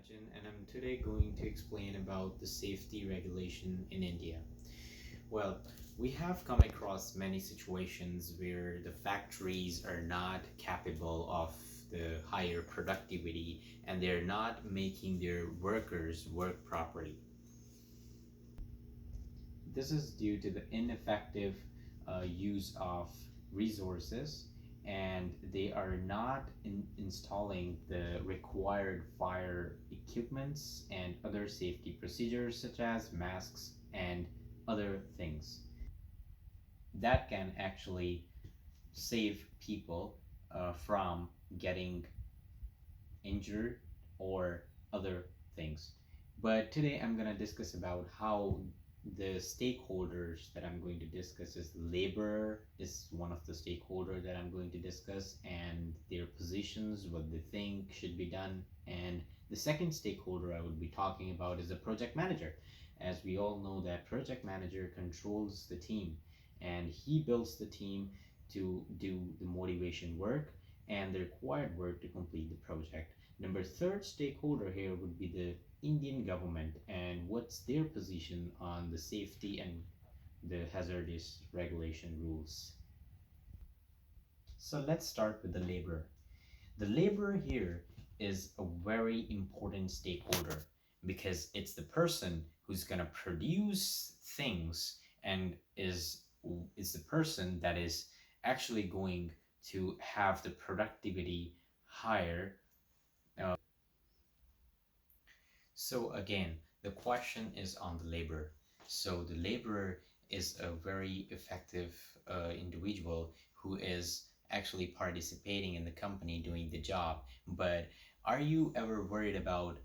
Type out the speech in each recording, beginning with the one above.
Arjun, and I'm today going to explain about the safety regulation in India. Well, we have come across many situations where the factories are not capable of the higher productivity and they're not making their workers work properly. This is due to the ineffective use of resources, and they are not installing the required fire equipments and other safety procedures such as masks and other things that can actually save people from getting injured or other things. But today I'm going to discuss about how the stakeholders that I'm going to discuss is labor is one of the stakeholders that I'm going to discuss, and their positions, what they think should be done. And the second stakeholder I would be talking about is the project manager. As we all know that project manager controls the team and he builds the team to do the motivation work and the required work to complete the project. Number third stakeholder here would be the Indian government and what's their position on the safety and the hazardous regulation rules. So let's start with the labor. The laborer here is a very important stakeholder because it's the person who's going to produce things and is the person that is actually going to have the productivity higher. So again, the question is on the laborer. So the laborer is a very effective individual who is actually participating in the company doing the job. But are you ever worried about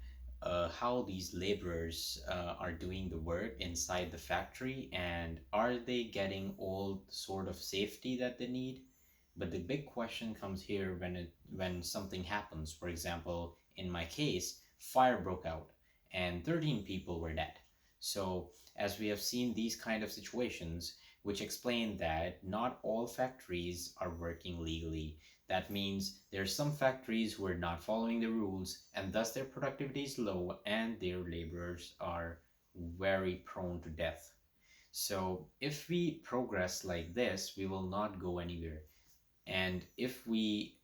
how these laborers are doing the work inside the factory, and are they getting all sort of safety that they need? But the big question comes here when something happens. For example, in my case, fire broke out and 13 people were dead. So, as we have seen these kind of situations, which explain that not all factories are working legally. That means there are some factories who are not following the rules, and thus their productivity is low and their laborers are very prone to death. So, if we progress like this, we will not go anywhere. And if we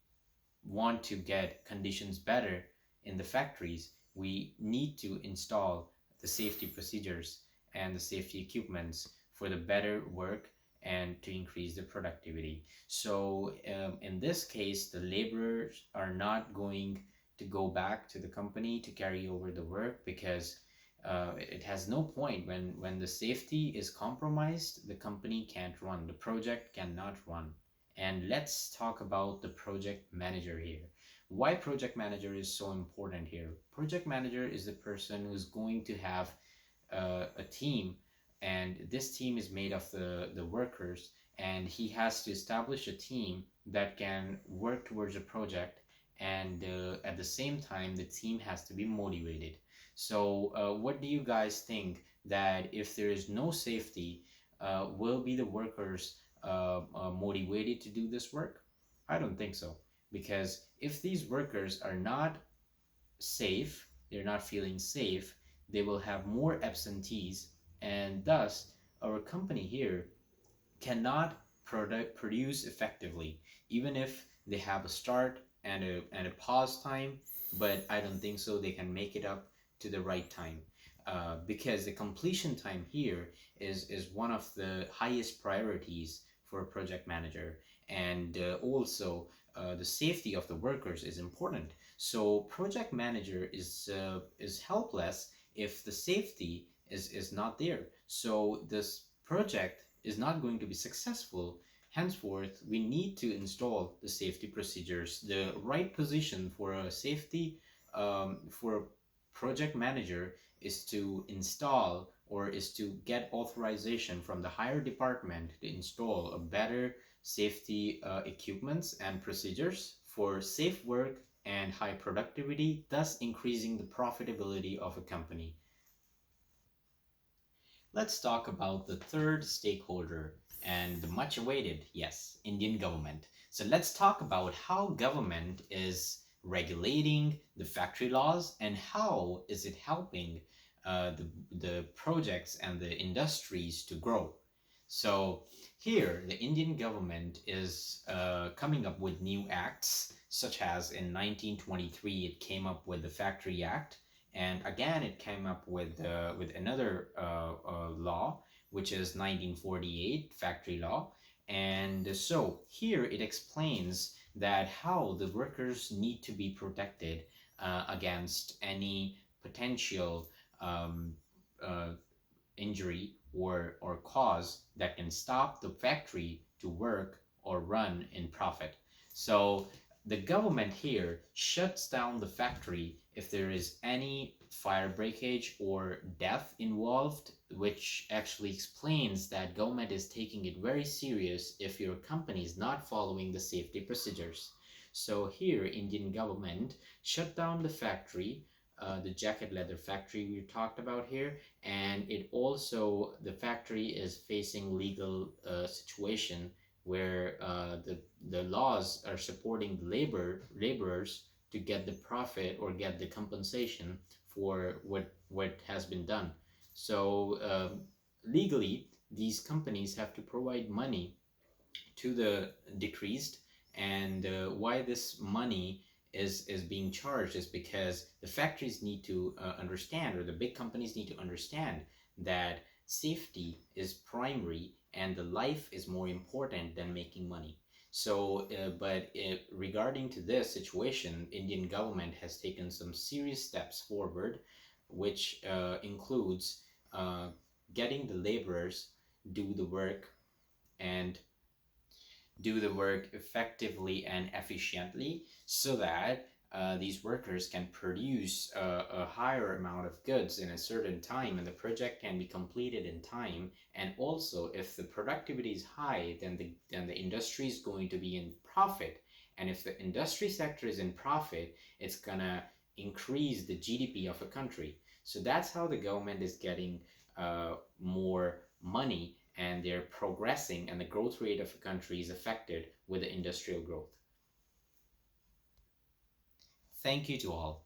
want to get conditions better in the factories, we need to install the safety procedures and the safety equipments for the better work and to increase the productivity. So, in this case, the laborers are not going to go back to the company to carry over the work because it has no point when the safety is compromised, the company can't run, the project cannot run. And let's talk about the project manager here. Why project manager is so important here? Project manager is the person who's going to have a team, and this team is made of the workers, and he has to establish a team that can work towards a project, and at the same time, the team has to be motivated. So, what do you guys think that if there is no safety, will be the workers motivated to do this work? I don't think so. Because if these workers are not safe, they're not feeling safe, they will have more absentees, and thus our company here cannot produce effectively, even if they have a start and a pause time. But I don't think so. They can make it up to the right time. Because the completion time here is one of the highest priorities for a project manager, and also the safety of the workers is important. So project manager is helpless if the safety is not there. So this project is not going to be successful. Henceforth, we need to install the safety procedures. The right position for a safety for a project manager is to install or is to get authorization from the higher department to install a better safety equipments and procedures for safe work and high productivity, thus increasing the profitability of a company. Let's talk about the third stakeholder and the much awaited, yes, Indian government. So let's talk about how government is regulating the factory laws, and how is it helping the projects and the industries to grow. So here, the Indian government is coming up with new acts, such as in 1923, it came up with the Factory Act, and again, it came up with another law, which is 1948 Factory Law. And so here it explains that how the workers need to be protected against any potential um, uh, injury or cause that can stop the factory to work or run in profit. So the government here shuts down the factory if there is any fire breakage or death involved, which actually explains that government is taking it very serious if your company is not following the safety procedures. So here Indian government shut down the factory, the jacket leather factory we talked about here, and it also, the factory is facing legal situation where the laws are supporting the laborers to get the profit or get the compensation for what has been done. So legally these companies have to provide money to the decreased, and why this money is being charged is because the factories need to understand, or the big companies need to understand, that safety is primary and the life is more important than making money. So but regarding to this situation, Indian government has taken some serious steps forward, which includes uh, getting the laborers do the work and do the work effectively and efficiently, so that these workers can produce a higher amount of goods in a certain time and the project can be completed in time. And also, if the productivity is high, then the industry is going to be in profit. And if the industry sector is in profit, it's gonna increase the GDP of a country. So that's how the government is getting more money, and they're progressing, and the growth rate of a country is affected with the industrial growth. Thank you to all.